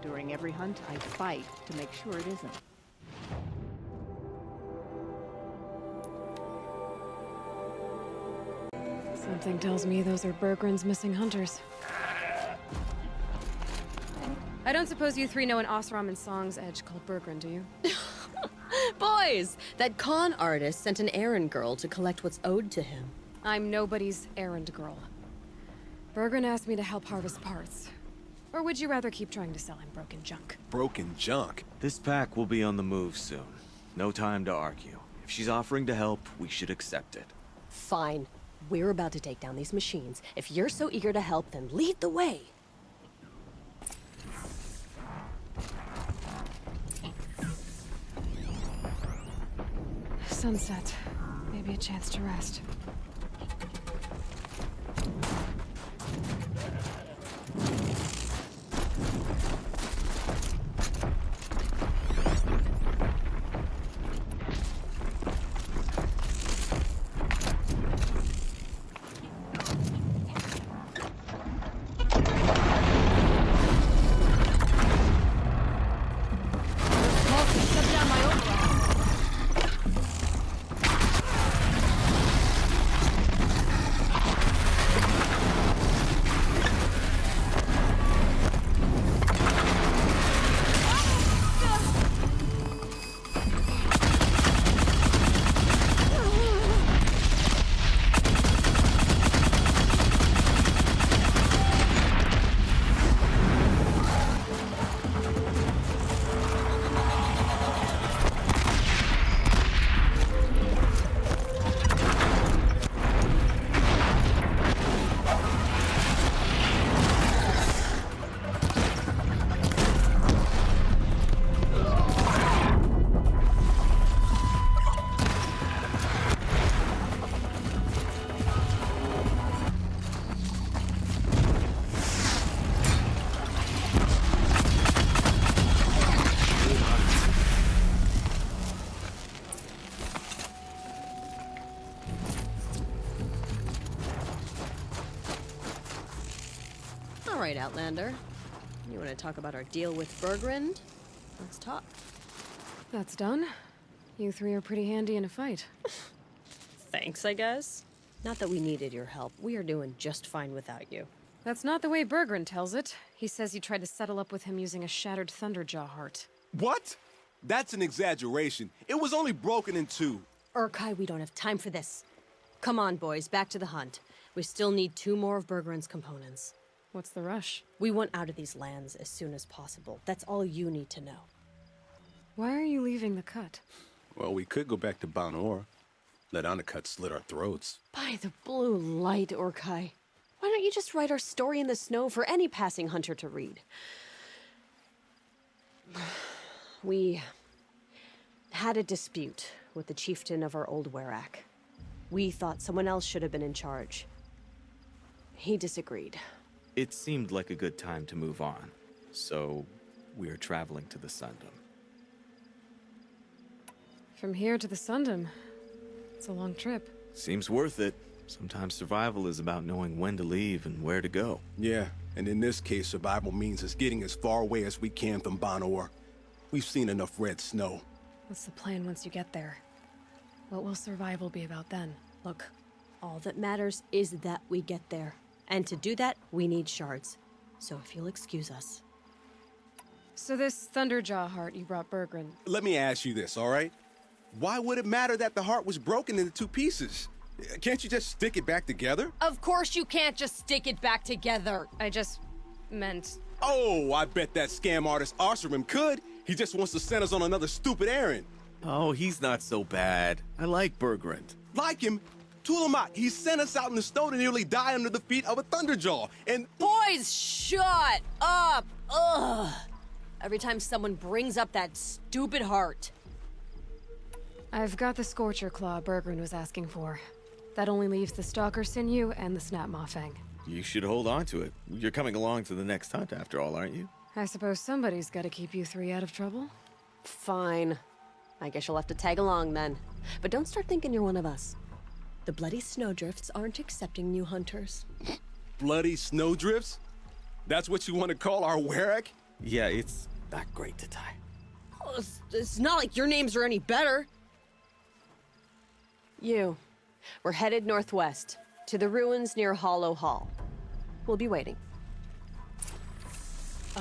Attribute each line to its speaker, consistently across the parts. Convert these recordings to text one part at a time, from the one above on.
Speaker 1: During every hunt, I fight to make sure it isn't.
Speaker 2: Something tells me those are Bergren's missing hunters. I don't suppose you three know an Osram and Song's edge called Bergren, do you?
Speaker 3: Boys, that con artist sent an errand girl to collect what's owed to him.
Speaker 2: I'm nobody's errand girl. Bergren asked me to help harvest parts. Or would you rather keep trying to sell him broken junk?
Speaker 4: Broken junk?
Speaker 5: This pack will be on the move soon. No time to argue. If she's offering to help, we should accept it.
Speaker 3: Fine. We're about to take down these machines. If you're so eager to help, then lead the way.
Speaker 2: Sunset. Maybe a chance to rest.
Speaker 3: All right, Outlander. You want to talk about our deal with Bergren? Let's talk.
Speaker 2: That's done. You three are pretty handy in a fight.
Speaker 3: Thanks, I guess. Not that we needed your help. We are doing just fine without you.
Speaker 2: That's not the way Bergren tells it. He says you tried to settle up with him using a shattered Thunderjaw heart.
Speaker 4: What? That's an exaggeration. It was only broken in two.
Speaker 3: Urkai, we don't have time for this. Come on, boys, back to the hunt. We still need 2 more of Bergren's components.
Speaker 2: What's the rush?
Speaker 3: We want out of these lands as soon as possible. That's all you need to know.
Speaker 2: Why are you leaving the cut?
Speaker 4: Well, we could go back to Banor. Let Undercut slit our throats.
Speaker 3: By the blue light, Urkai. Why don't you just write our story in the snow for any passing hunter to read? We had a dispute with the chieftain of our old Werak. We thought someone else should have been in charge. He disagreed.
Speaker 5: It seemed like a good time to move on, so we're traveling to the Sundom.
Speaker 2: From here to the Sundom. It's a long trip.
Speaker 5: Seems worth it. Sometimes survival is about knowing when to leave and where to go.
Speaker 4: Yeah, and in this case, survival means us getting as far away as we can from Banor. We've seen enough red snow.
Speaker 2: What's the plan once you get there? What will survival be about then?
Speaker 3: Look, all that matters is that we get there. And to do that, we need shards. So if you'll excuse us.
Speaker 2: So this Thunderjaw heart you brought Bergren.
Speaker 4: Let me ask you this, all right? Why would it matter that the heart was broken into 2 pieces? Can't you just stick it back together?
Speaker 3: Of course you can't just stick it back together.
Speaker 2: I just meant...
Speaker 4: Oh, I bet that scam artist Arsarim could. He just wants to send us on another stupid errand.
Speaker 5: Oh, he's not so bad. I like Bergren.
Speaker 4: Like him? Tulamak, he sent us out in the snow to nearly die under the feet of a Thunderjaw, and...
Speaker 3: Boys, shut up! Ugh! every time someone brings up that stupid heart.
Speaker 2: I've got the Scorcher Claw Bergren was asking for. That only leaves the Stalker Sinew and the Snap Maw Fang.
Speaker 5: You should hold on to it. You're coming along to the next hunt after all, aren't you?
Speaker 2: I suppose somebody's gotta keep you three out of trouble.
Speaker 3: Fine. I guess you'll have to tag along then. But don't start thinking you're one of us. The Bloody Snowdrifts aren't accepting new hunters.
Speaker 4: Bloody snowdrifts? That's what you want to call our Werak?
Speaker 5: Yeah, it's not great to tie.
Speaker 3: Oh, it's not like your names are any better. We're headed northwest, to the ruins near Hollow Hall. We'll be waiting.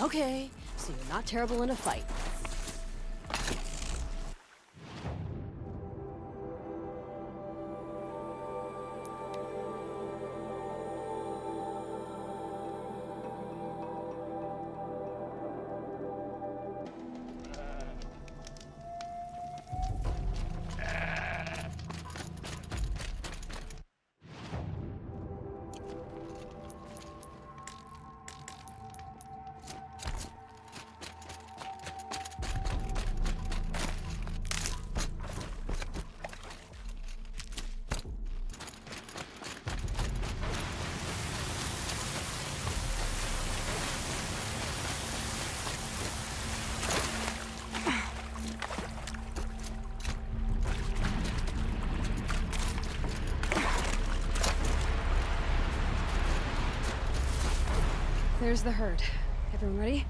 Speaker 3: Okay, so you're not terrible in a fight.
Speaker 2: There's the herd. Everyone ready?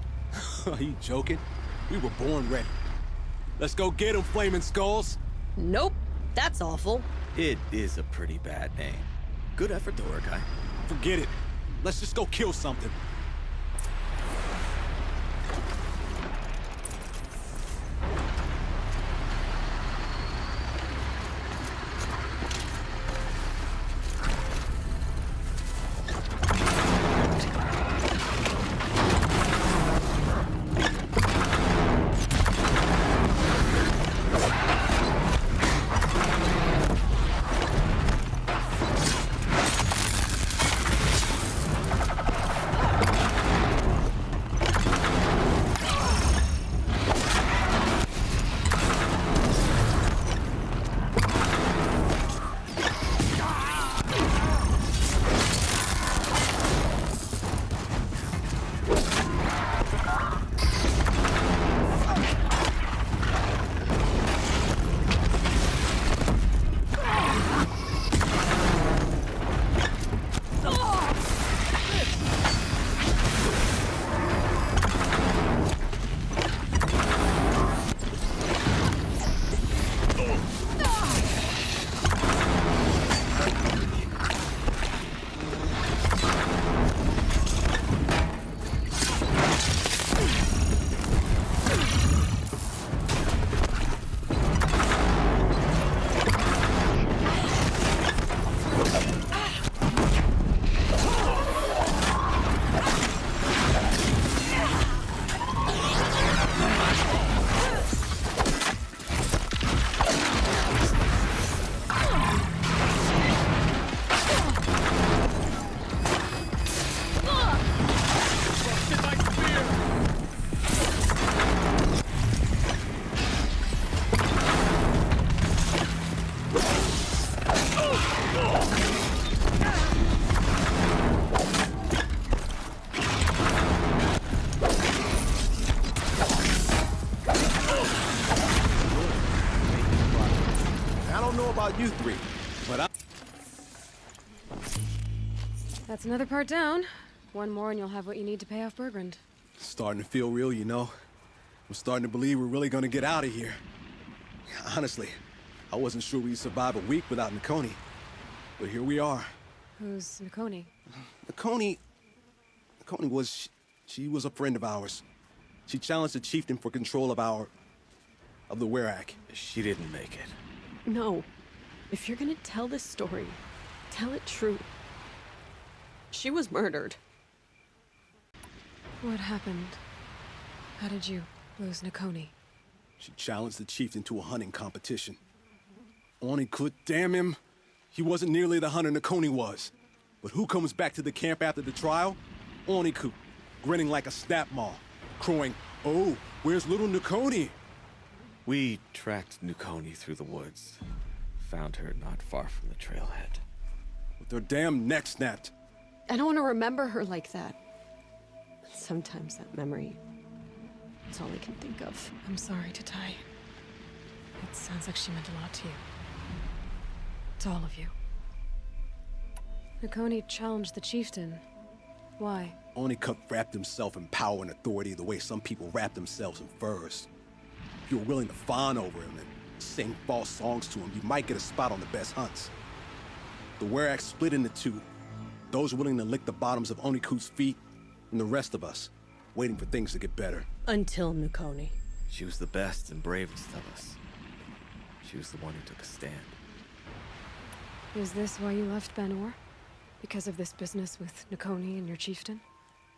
Speaker 4: Are you joking? We were born ready. Let's go get them, flaming skulls.
Speaker 3: Nope, that's awful.
Speaker 5: It is a pretty bad name. Good effort, Dorokai.
Speaker 4: Forget it. Let's just go kill something. You three, but
Speaker 2: That's another part down. One more and you'll have what you need to pay off Bergrand.
Speaker 4: starting to feel real, you know. I'm starting to believe we're really gonna get out of here. Honestly, I wasn't sure we'd survive a week without Nakoni, but here we are.
Speaker 2: Who's Nakoni?
Speaker 4: Nakoni was, she was a friend of ours. She challenged the chieftain for control of the Werak.
Speaker 5: She didn't make it.
Speaker 3: No. If you're gonna tell this story, tell it true. She was murdered.
Speaker 2: What happened? How did you lose Nakoni?
Speaker 4: She challenged the chieftain to a hunting competition. Onikut, damn him. He wasn't nearly the hunter Nakoni was. But who comes back to the camp after the trial? Onikut, grinning like a snap maw, crowing, Oh, where's little Nakoni?
Speaker 5: We tracked Nukoni through the woods. Found her not far from the trailhead.
Speaker 4: With her damn neck snapped.
Speaker 3: I don't want to remember her like that. Sometimes that memory, it's all I can think of.
Speaker 2: I'm sorry, Tatai. It sounds like she meant a lot to you. To all of you. Nakoni challenged the chieftain. Why?
Speaker 4: Onikuk wrapped himself in power and authority the way some people wrap themselves in furs. If you're willing to fawn over him and sing false songs to him, you might get a spot on the best hunts. The Werak split into two. Those willing to lick the bottoms of Onikuk's feet, and the rest of us, waiting for things to get better.
Speaker 3: Until Nakoni.
Speaker 5: She was the best and bravest of us. She was the one who took a stand.
Speaker 2: Is this why you left Banor? Because of this business with Nakoni and your chieftain?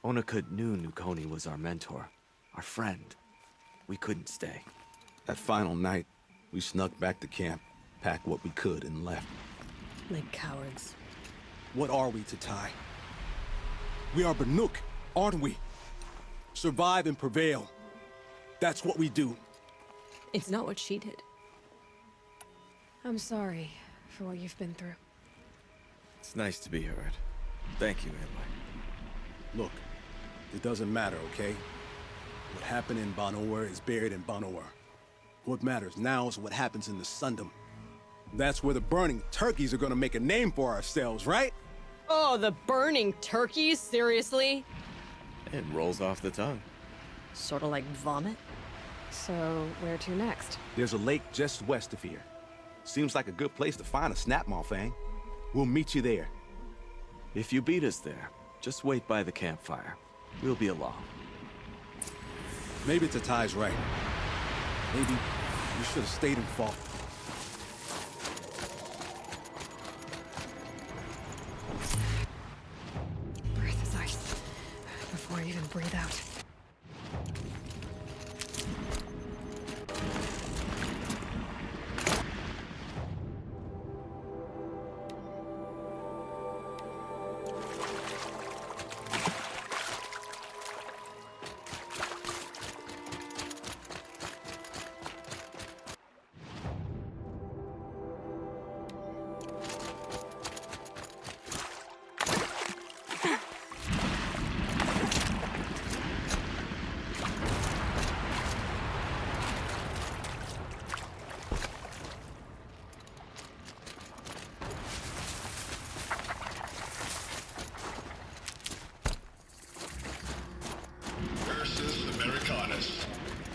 Speaker 5: Onakut knew Nukoni was our mentor, our friend. We couldn't stay.
Speaker 4: That final night, we snuck back to camp, packed what we could, and left.
Speaker 3: Like cowards.
Speaker 4: What are we, Tatai? We are Banuk, aren't we? Survive and prevail. That's what we do.
Speaker 3: It's not what she did.
Speaker 2: I'm sorry for what you've been through.
Speaker 5: It's nice to be heard. Thank you, Aloy.
Speaker 4: Look, it doesn't matter, okay? What happened in Banor is buried in Banor. What matters now is what happens in the Sundom. That's where the burning turkeys are gonna make a name for ourselves, right?
Speaker 3: Oh, the burning turkeys? Seriously?
Speaker 5: It rolls off the tongue.
Speaker 3: Sort of like vomit?
Speaker 2: So, where to next?
Speaker 4: There's a lake just west of here. Seems like a good place to find a snapmaw fang. We'll meet you there.
Speaker 5: If you beat us there, just wait by the campfire. We'll be along.
Speaker 4: Maybe Tatai's right. Maybe we should have stayed and fought.
Speaker 2: Breath is ice. Before I even breathe out.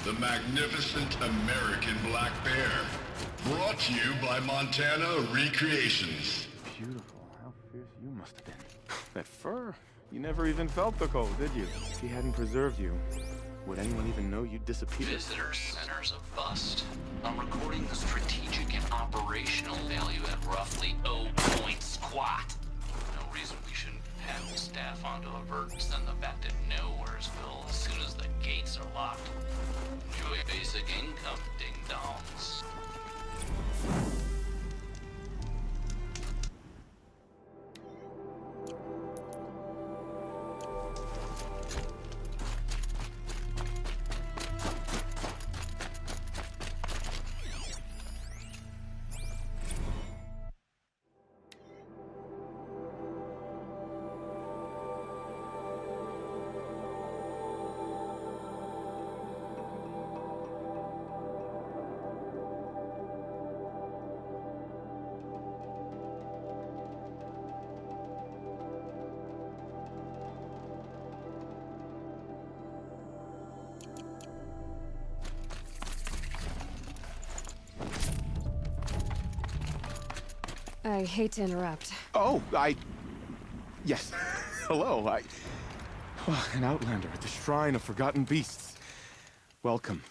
Speaker 6: The magnificent American black bear. Brought to you by Montana Recreations.
Speaker 7: Beautiful. How fierce you must have been. That fur. You never even felt the cold, did you? If he hadn't preserved you, would anyone even know you disappeared?
Speaker 8: Visitor centers a bust. I'm recording the strategic and operational value at roughly 0 point squat. No reason we shouldn't pack the staff onto a vert and send them back to Nowheresville as soon as the gates are locked. Enjoy basic income, ding-dongs.
Speaker 2: I hate to interrupt.
Speaker 7: Oh, Yes. Hello, an outlander at the Shrine of Forgotten Beasts. Welcome.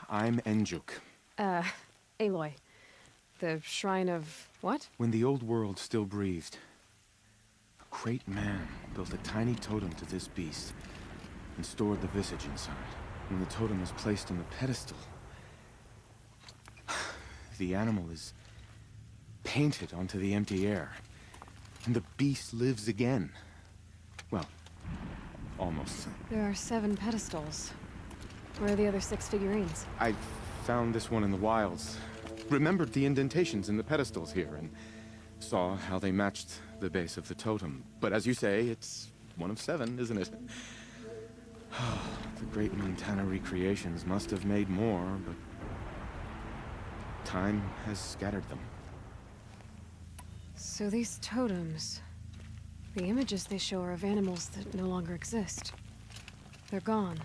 Speaker 7: I'm Enjuk.
Speaker 2: Aloy. The Shrine of... what?
Speaker 7: When the old world still breathed, a great man built a tiny totem to this beast and stored the visage inside. When the totem is placed on the pedestal, the animal is painted onto the empty air, and the beast lives again. Well, almost.
Speaker 2: There are 7 pedestals. Where are the other 6 figurines?
Speaker 7: I found this one in the wilds. Remembered the indentations in the pedestals here and saw how they matched the base of the totem. But as you say, it's one of 7, isn't it? The great Montana recreations must have made more, but time has scattered them.
Speaker 2: So these totems... the images they show are of animals that no longer exist. They're gone,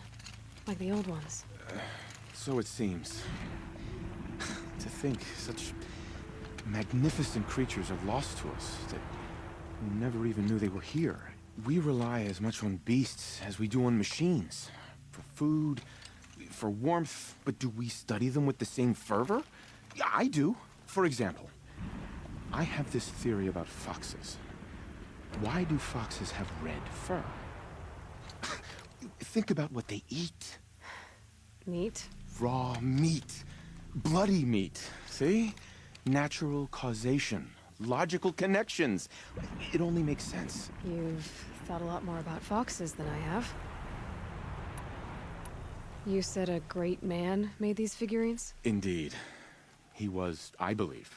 Speaker 2: like the old ones.
Speaker 7: So it seems. To think such magnificent creatures are lost to us, that we never even knew they were here. We rely as much on beasts as we do on machines. For food, for warmth, but do we study them with the same fervor? Yeah, I do. For example, I have this theory about foxes. Why do foxes have red fur? Think about what they eat.
Speaker 2: Meat?
Speaker 7: Raw meat. Bloody meat. See? Natural causation. Logical connections. It only makes sense.
Speaker 2: You've thought a lot more about foxes than I have. You said a great man made these figurines?
Speaker 7: Indeed. He was, I believe,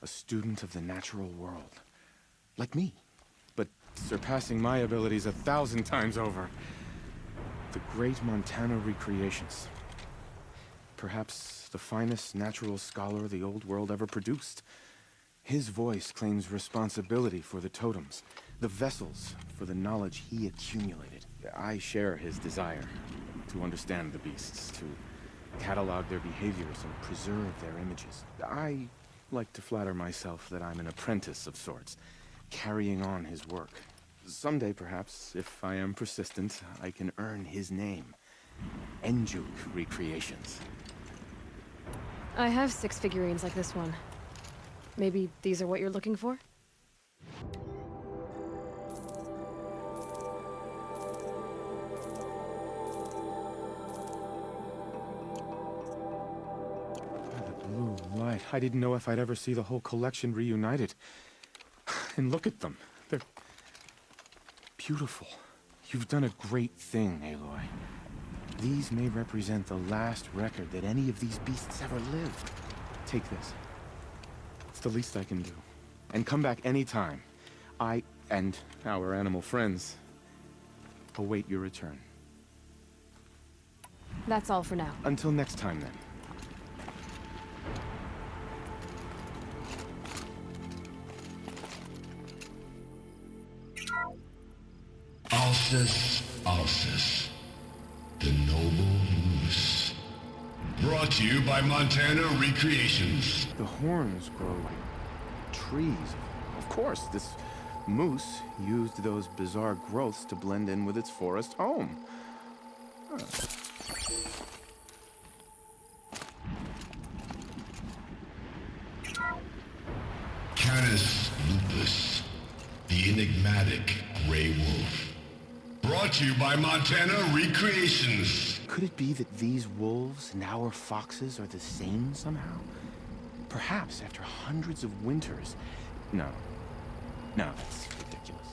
Speaker 7: a student of the natural world. Like me. But surpassing my abilities 1,000 times over. The great Montana recreations. Perhaps the finest natural scholar the old world ever produced. His voice claims responsibility for the totems, the vessels for the knowledge he accumulated. I share his desire to understand the beasts, to catalog their behaviors and preserve their images. I like to flatter myself that I'm an apprentice of sorts, carrying on his work. Someday, perhaps, if I am persistent, I can earn his name. Enjuk Recreations.
Speaker 2: I have 6 figurines like this one. Maybe these are what you're looking for?
Speaker 7: The blue light. I didn't know if I'd ever see the whole collection reunited. And look at them. They're beautiful. You've done a great thing, Aloy. These may represent the last record that any of these beasts ever lived. Take this. It's the least I can do. And come back anytime. I and our animal friends await your return.
Speaker 2: That's all for now.
Speaker 7: Until next time, then.
Speaker 6: Alcis, Alcis, the noble moose. Brought to you by Montana Recreations.
Speaker 7: The horns grow like trees. Of course, this moose used those bizarre growths to blend in with its forest home. Huh.
Speaker 6: Canis lupus, the enigmatic gray wolf. Brought to you by Montana Recreations.
Speaker 7: Could it be that these wolves and our foxes are the same somehow? Perhaps after hundreds of winters. No, that's ridiculous.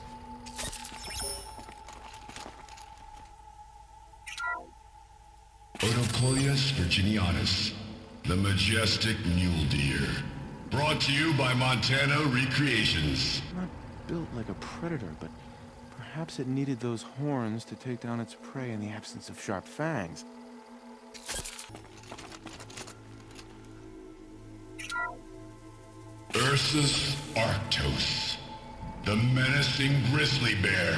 Speaker 6: Odocoius virginianus, the majestic mule deer. Brought to you by Montana Recreations.
Speaker 7: Not built like a predator, but perhaps it needed those horns to take down its prey in the absence of sharp fangs.
Speaker 6: Ursus arctos, the menacing grizzly bear.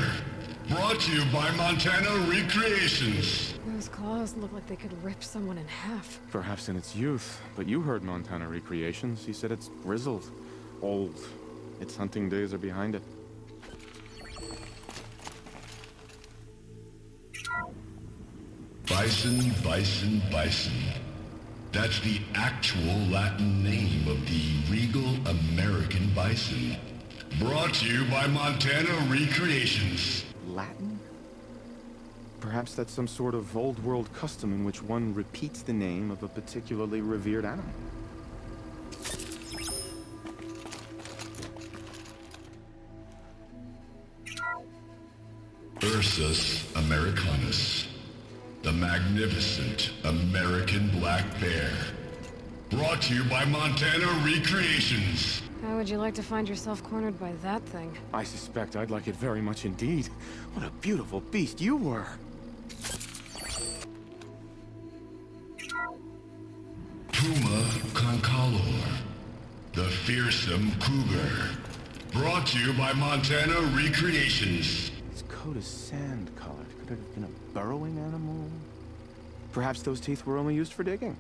Speaker 6: Brought to you by Montana Recreations.
Speaker 2: Those claws look like they could rip someone in half.
Speaker 7: Perhaps in its youth, but you heard Montana Recreations. He said it's grizzled, old. Its hunting days are behind it.
Speaker 6: Bison, bison, bison. That's the actual Latin name of the regal American bison. Brought to you by Montana Recreations.
Speaker 7: Latin? Perhaps that's some sort of old world custom in which one repeats the name of a particularly revered animal.
Speaker 6: Ursus americanus, the magnificent American black bear. Brought to you by Montana Recreations.
Speaker 2: How would you like to find yourself cornered by that thing?
Speaker 7: I suspect I'd like it very much indeed. What a beautiful beast you were.
Speaker 6: Puma Concalor, the fearsome cougar. Brought to you by Montana Recreations.
Speaker 7: Its coat is sand-colored. Could it have been a burrowing animal? Perhaps those teeth were only used for digging.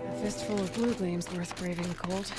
Speaker 2: A fistful of blue gleam's worth braving the cold.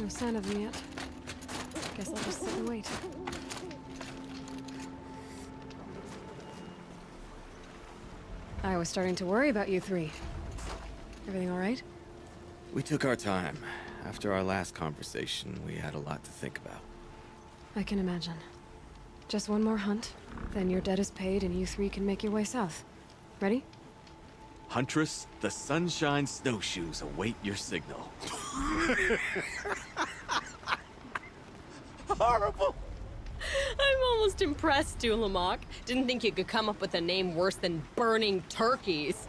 Speaker 2: No sign of them yet. Guess I'll just sit and wait. I was starting to worry about you three. Everything all right?
Speaker 5: We took our time. After our last conversation, we had a lot to think about.
Speaker 2: I can imagine. Just one more hunt, then your debt is paid and you three can make your way south. Ready?
Speaker 5: Huntress, the Sunshine Snowshoes await your signal.
Speaker 3: Horrible! I'm almost impressed, Dulamok. Didn't think you could come up with a name worse than Burning Turkeys.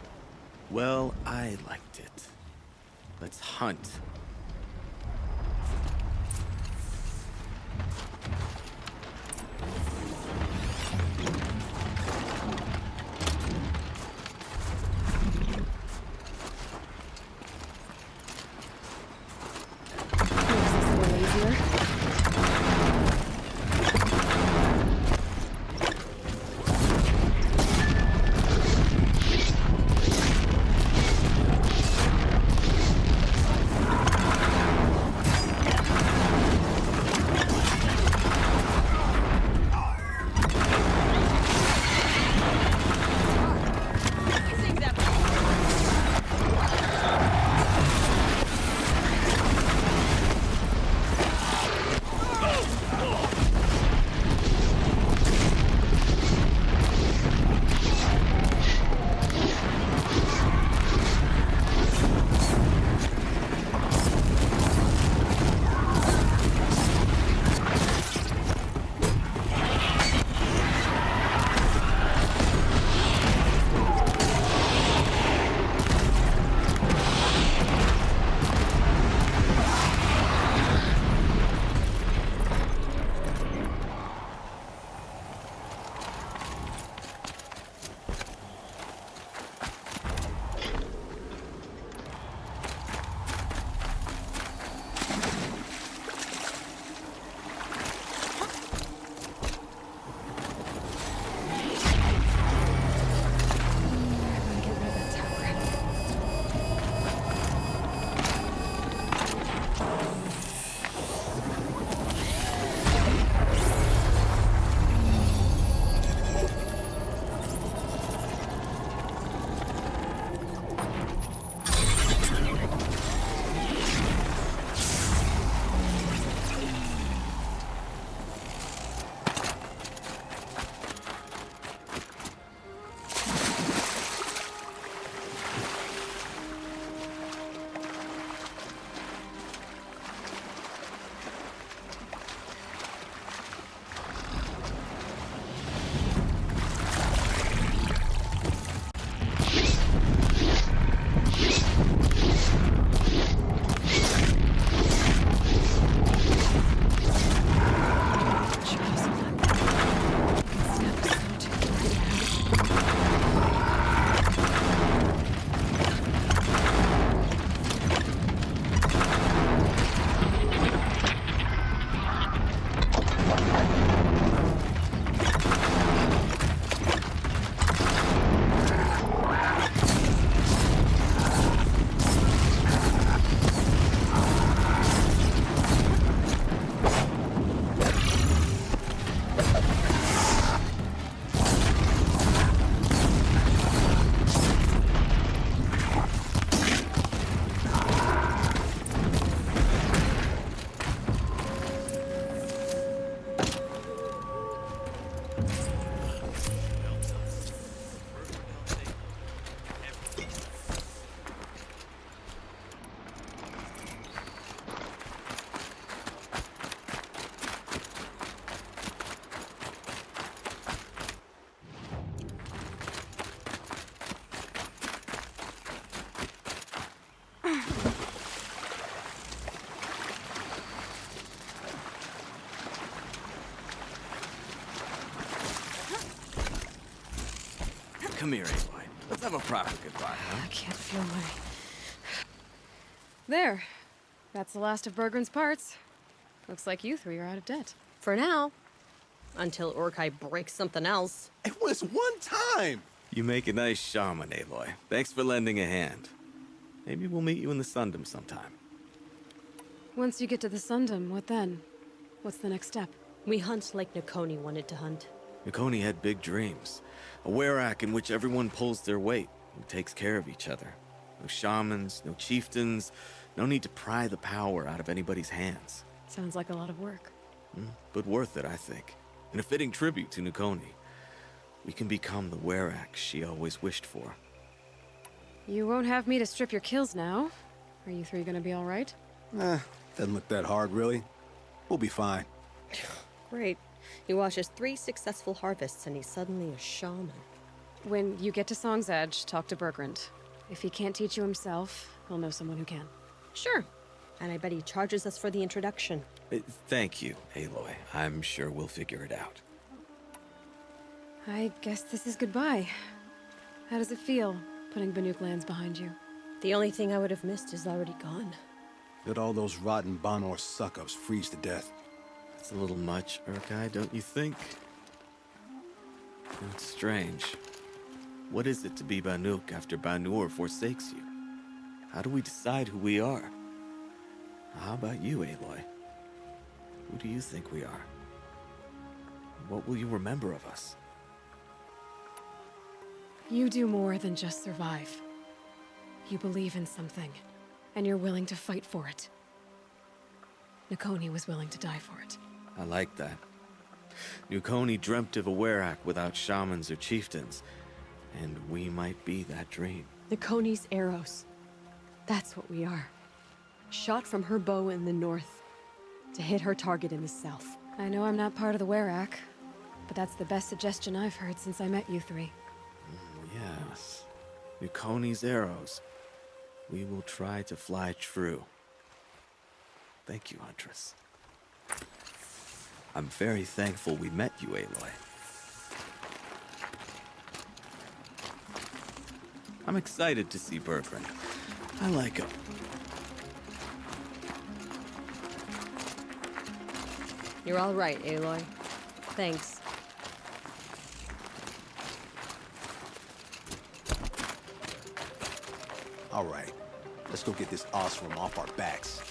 Speaker 5: Well, I liked it. Let's hunt. Come here, Aloy. Let's have a proper goodbye, huh?
Speaker 2: I can't feel my... There. That's the last of Bergren's parts. Looks like you three are out of debt.
Speaker 3: For now. Until Urkai breaks something else.
Speaker 4: It was one time!
Speaker 5: You make a nice shaman, Aloy. Thanks for lending a hand. Maybe we'll meet you in the Sundom sometime.
Speaker 2: Once you get to the Sundom, what then? What's the next step?
Speaker 3: We hunt like Nakoni wanted to hunt.
Speaker 5: Nakoni had big dreams. A werak in which everyone pulls their weight and takes care of each other. No shamans, no chieftains, no need to pry the power out of anybody's hands.
Speaker 2: Sounds like a lot of work.
Speaker 5: But worth it, I think. And a fitting tribute to Nakoni. We can become the werak she always wished for.
Speaker 2: You won't have me to strip your kills now. Are you three gonna be all right?
Speaker 4: Doesn't look that hard, really. We'll be fine.
Speaker 3: Great. He watches 3 successful harvests and he's suddenly a shaman.
Speaker 2: When you get to Song's Edge, talk to Bergrand. If he can't teach you himself, he'll know someone who can.
Speaker 3: Sure. And I bet he charges us for the introduction.
Speaker 5: Thank you, Aloy. I'm sure we'll figure it out.
Speaker 2: I guess this is goodbye. How does it feel, putting Banuk lands behind you?
Speaker 3: The only thing I would have missed is already gone.
Speaker 4: Let all those rotten Banor suck-ups freeze to death.
Speaker 5: That's a little much, Urkai, don't you think? It's strange. What is it to be Banuk after Banur forsakes you? How do we decide who we are? How about you, Aloy? Who do you think we are? What will you remember of us?
Speaker 2: You do more than just survive. You believe in something, and you're willing to fight for it. Nakoni was willing to die for it.
Speaker 5: I like that. Nakoni dreamt of a werak without shamans or chieftains, and we might be that dream.
Speaker 3: Nakoni's arrows. That's what we are. Shot from her bow in the north, to hit her target in the south.
Speaker 2: I know I'm not part of the werak, but that's the best suggestion I've heard since I met you three.
Speaker 5: Yes. Nakoni's arrows. We will try to fly true. Thank you, Huntress. I'm very thankful we met you, Aloy. I'm excited to see Bergrand. I like him.
Speaker 3: You're all right, Aloy. Thanks.
Speaker 4: All right, let's go get this Osram off our backs.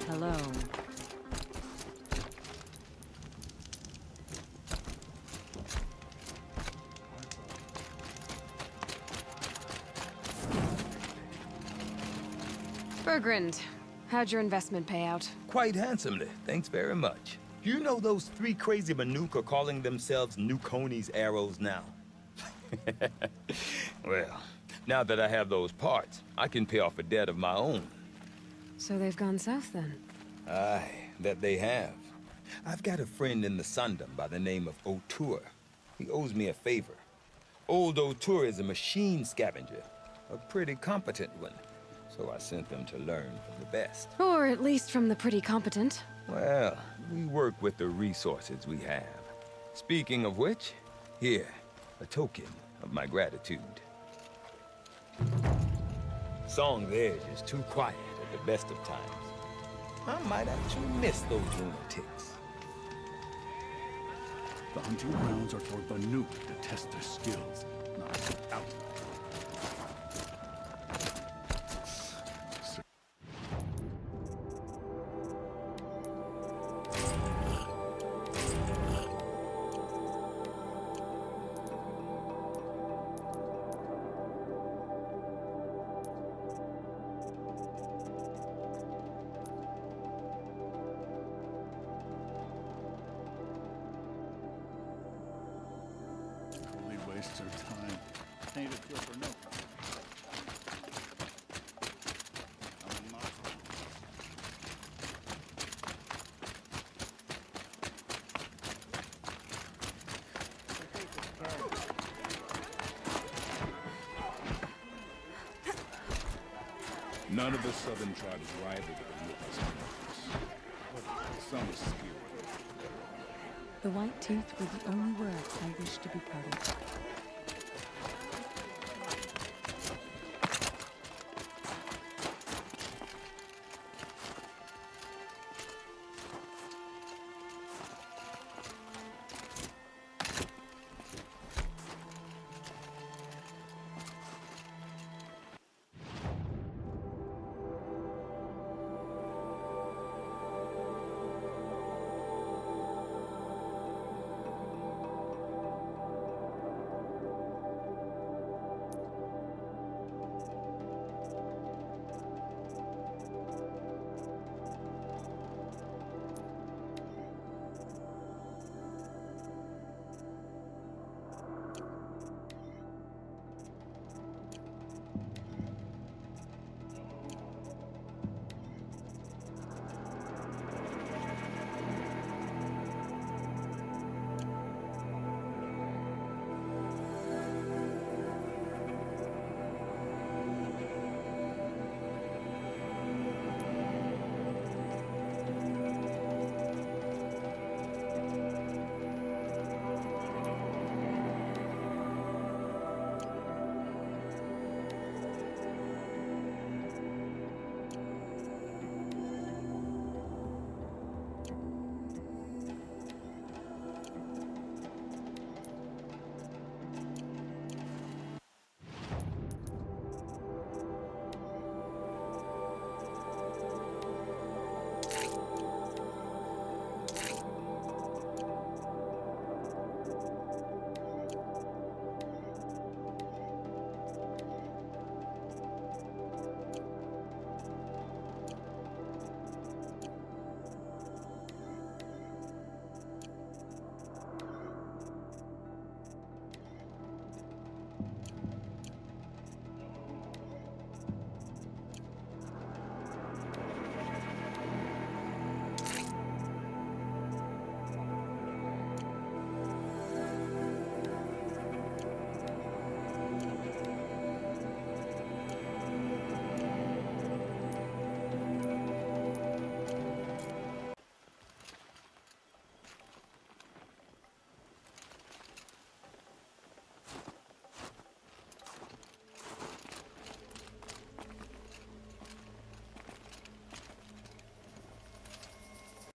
Speaker 3: Hello.
Speaker 2: Bergrand, how'd your investment pay out?
Speaker 9: Quite handsomely, thanks very much. You know those 3 crazy Banuk are calling themselves Nakoni's arrows now? Well, now that I have those parts, I can pay off a debt of my own.
Speaker 2: So they've gone south then?
Speaker 9: Aye, that they have. I've got a friend in the Sundom by the name of O'Toole. He owes me a favor. Old O'Toole is a machine scavenger, a pretty competent one. So I sent them to learn from the best.
Speaker 2: Or at least from the pretty competent.
Speaker 9: Well, we work with the resources we have. Speaking of which, here, a token of my gratitude. song there is just too quiet at the best of times. I might actually miss those lunatics.
Speaker 6: The hunting grounds are for Banuk to test their skills, not out. Wastes our time. Ain't it good for no? None of the southern tribes rival the Banuk's numbers. Some are skilled.
Speaker 10: The White Tooth were the only words I wished to be part of.